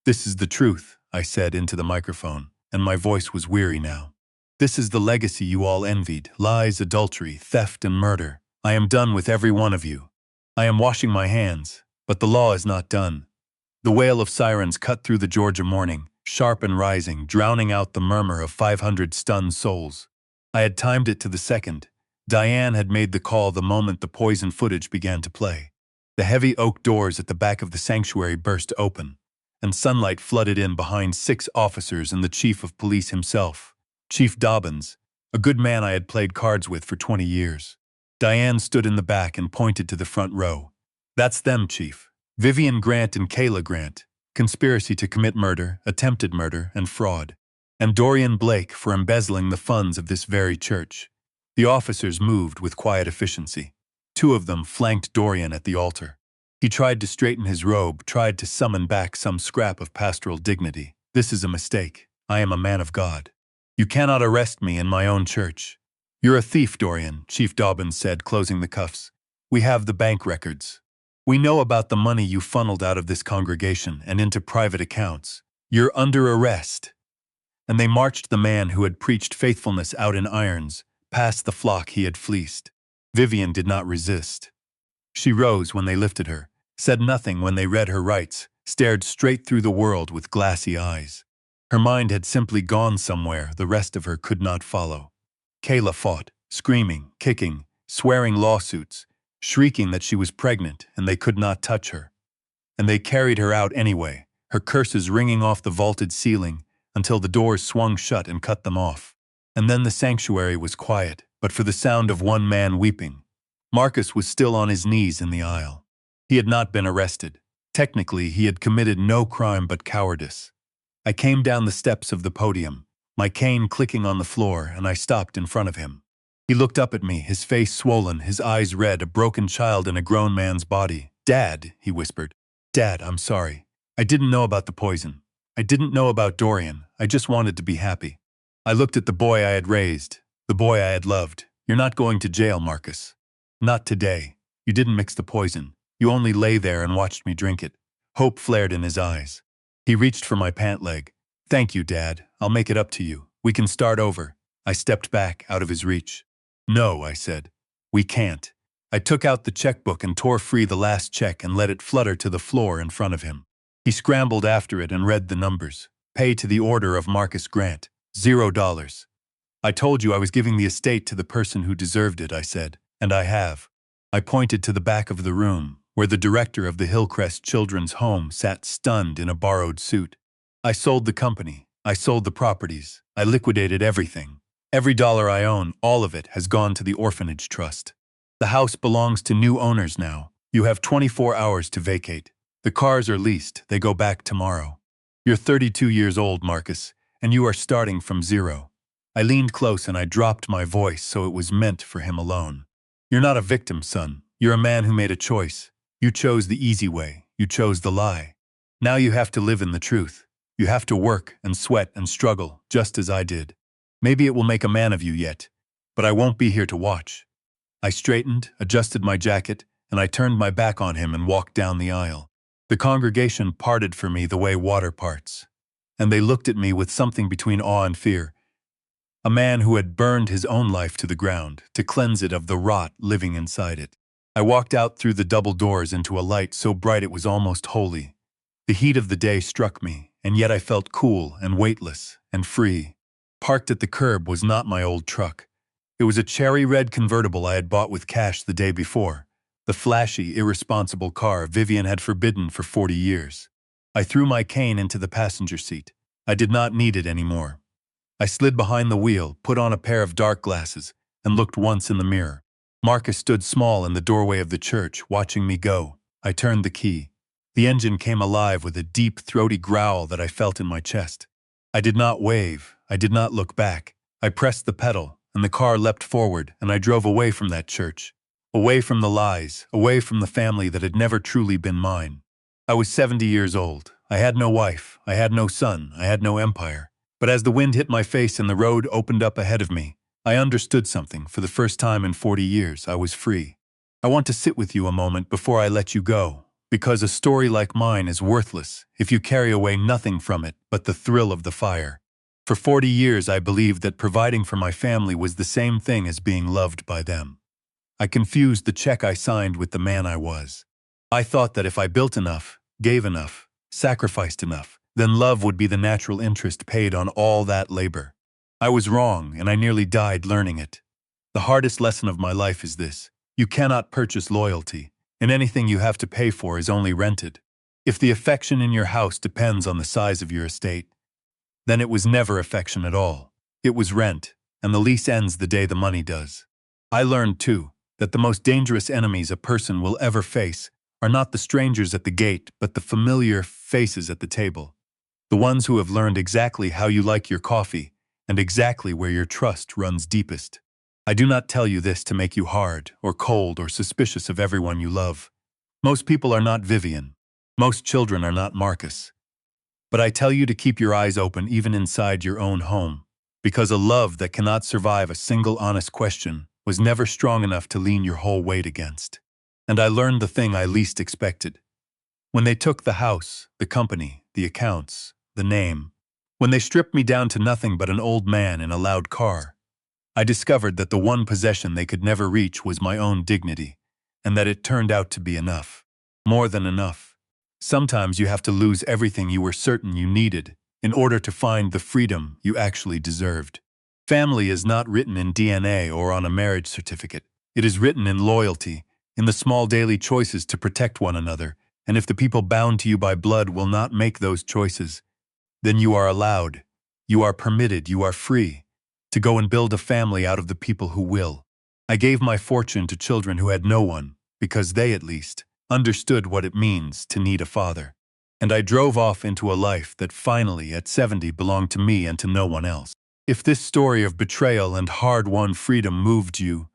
"This is the truth," I said into the microphone, and my voice was weary now. "This is the legacy you all envied, lies, adultery, theft, and murder. I am done with every one of you. I am washing my hands, but the law is not done." The wail of sirens cut through the Georgia morning, sharp and rising, drowning out the murmur of 500 stunned souls. I had timed it to the second. Diane had made the call the moment the poison footage began to play. The heavy oak doors at the back of the sanctuary burst open, and sunlight flooded in behind 6 officers and the chief of police himself, Chief Dobbins, a good man I had played cards with for 20 years. Diane stood in the back and pointed to the front row. "That's them, Chief. Vivian Grant and Kayla Grant. Conspiracy to commit murder, attempted murder, and fraud. And Dorian Blake for embezzling the funds of this very church." The officers moved with quiet efficiency. 2 of them flanked Dorian at the altar. He tried to straighten his robe, tried to summon back some scrap of pastoral dignity. "This is a mistake. I am a man of God. You cannot arrest me in my own church." "You're a thief, Dorian," Chief Dobbins said, closing the cuffs. "We have the bank records. We know about the money you funneled out of this congregation and into private accounts. You're under arrest." and they marched the man who had preached faithfulness out in irons, past the flock he had fleeced. Vivian did not resist. She rose when they lifted her, said nothing when they read her rights, stared straight through the world with glassy eyes. Her mind had simply gone somewhere the rest of her could not follow. Kayla fought, screaming, kicking, swearing lawsuits, shrieking that she was pregnant and they could not touch her. And they carried her out anyway, her curses ringing off the vaulted ceiling until the doors swung shut and cut them off. And then the sanctuary was quiet, but for the sound of one man weeping. Marcus was still on his knees in the aisle. He had not been arrested. Technically, he had committed no crime but cowardice. I came down the steps of the podium, my cane clicking on the floor, and I stopped in front of him. He looked up at me, his face swollen, his eyes red, a broken child in a grown man's body. "Dad," he whispered. "Dad, I'm sorry. I didn't know about the poison. I didn't know about Dorian. I just wanted to be happy." I looked at the boy I had raised, the boy I had loved. "You're not going to jail, Marcus. Not today. You didn't mix the poison. You only lay there and watched me drink it." Hope flared in his eyes. He reached for my pant leg. "Thank you, Dad. I'll make it up to you. We can start over." I stepped back, out of his reach. "No," I said. "We can't." I took out the checkbook and tore free the last check and let it flutter to the floor in front of him. He scrambled after it and read the numbers. "Pay to the order of Marcus Grant. $0. I told you I was giving the estate to the person who deserved it," I said. "And I have." I pointed to the back of the room, where the director of the Hillcrest Children's Home sat stunned in a borrowed suit. "I sold the company. I sold the properties. I liquidated everything. Every dollar I own, all of it, has gone to the orphanage trust. The house belongs to new owners now. You have 24 hours to vacate. The cars are leased. They go back tomorrow. You're 32 years old, Marcus, and you are starting from zero." I leaned close and I dropped my voice so it was meant for him alone. "You're not a victim, son. You're a man who made a choice. You chose the easy way. You chose the lie. Now you have to live in the truth. You have to work and sweat and struggle, just as I did. Maybe it will make a man of you yet, but I won't be here to watch." I straightened, adjusted my jacket, and I turned my back on him and walked down the aisle. The congregation parted for me the way water parts, and they looked at me with something between awe and fear. A man who had burned his own life to the ground to cleanse it of the rot living inside it. I walked out through the double doors into a light so bright it was almost holy. The heat of the day struck me, and yet I felt cool and weightless and free. Parked at the curb was not my old truck. It was a cherry red convertible I had bought with cash the day before, the flashy, irresponsible car Vivian had forbidden for 40 years. I threw my cane into the passenger seat. I did not need it anymore. I slid behind the wheel, put on a pair of dark glasses, and looked once in the mirror. Marcus stood small in the doorway of the church, watching me go. I turned the key. The engine came alive with a deep, throaty growl that I felt in my chest. I did not wave. I did not look back. I pressed the pedal, and the car leapt forward, and I drove away from that church. Away from the lies, away from the family that had never truly been mine. I was 70 years old. I had no wife. I had no son. I had no empire. But as the wind hit my face and the road opened up ahead of me, I understood something. For the first time in 40 years, I was free. I want to sit with you a moment before I let you go, because a story like mine is worthless if you carry away nothing from it but the thrill of the fire. For 40 years, I believed that providing for my family was the same thing as being loved by them. I confused the check I signed with the man I was. I thought that if I built enough, gave enough, sacrificed enough, then love would be the natural interest paid on all that labor. I was wrong, and I nearly died learning it. The hardest lesson of my life is this: you cannot purchase loyalty, and anything you have to pay for is only rented. If the affection in your house depends on the size of your estate, then it was never affection at all. It was rent, and the lease ends the day the money does. I learned, too, that the most dangerous enemies a person will ever face are not the strangers at the gate, but the familiar faces at the table. The ones who have learned exactly how you like your coffee and exactly where your trust runs deepest. I do not tell you this to make you hard or cold or suspicious of everyone you love. Most people are not Vivian. Most children are not Marcus. But I tell you to keep your eyes open even inside your own home, because a love that cannot survive a single honest question was never strong enough to lean your whole weight against. And I learned the thing I least expected. When they took the house, the company, the accounts, the name, When they stripped me down to nothing but an old man in a loud car, I discovered that the one possession they could never reach was my own dignity, and that it turned out to be enough. More than enough. Sometimes you have to lose everything you were certain you needed in order to find the freedom you actually deserved. Family is not written in DNA or on a marriage certificate. It is written in loyalty, in the small daily choices to protect one another, and if the people bound to you by blood will not make those choices, then you are allowed, you are permitted, you are free to go and build a family out of the people who will. I gave my fortune to children who had no one, because they, at least, understood what it means to need a father. And I drove off into a life that finally, at 70, belonged to me and to no one else. If this story of betrayal and hard-won freedom moved you,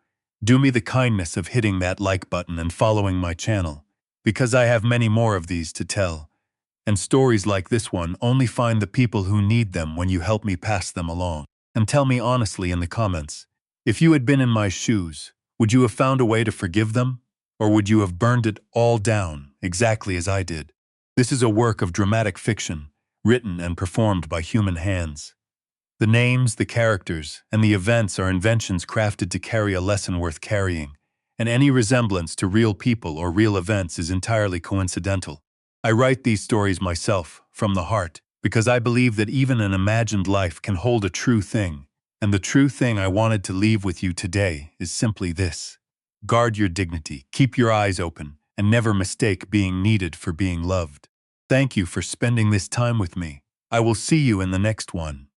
do me the kindness of hitting that like button and following my channel, because I have many more of these to tell. And stories like this one only find the people who need them when you help me pass them along. And tell me honestly in the comments, if you had been in my shoes, would you have found a way to forgive them? Or would you have burned it all down, exactly as I did? This is a work of dramatic fiction, written and performed by human hands. The names, the characters, and the events are inventions crafted to carry a lesson worth carrying, and any resemblance to real people or real events is entirely coincidental. I write these stories myself, from the heart, because I believe that even an imagined life can hold a true thing, and the true thing I wanted to leave with you today is simply this. Guard your dignity, keep your eyes open, and never mistake being needed for being loved. Thank you for spending this time with me. I will see you in the next one.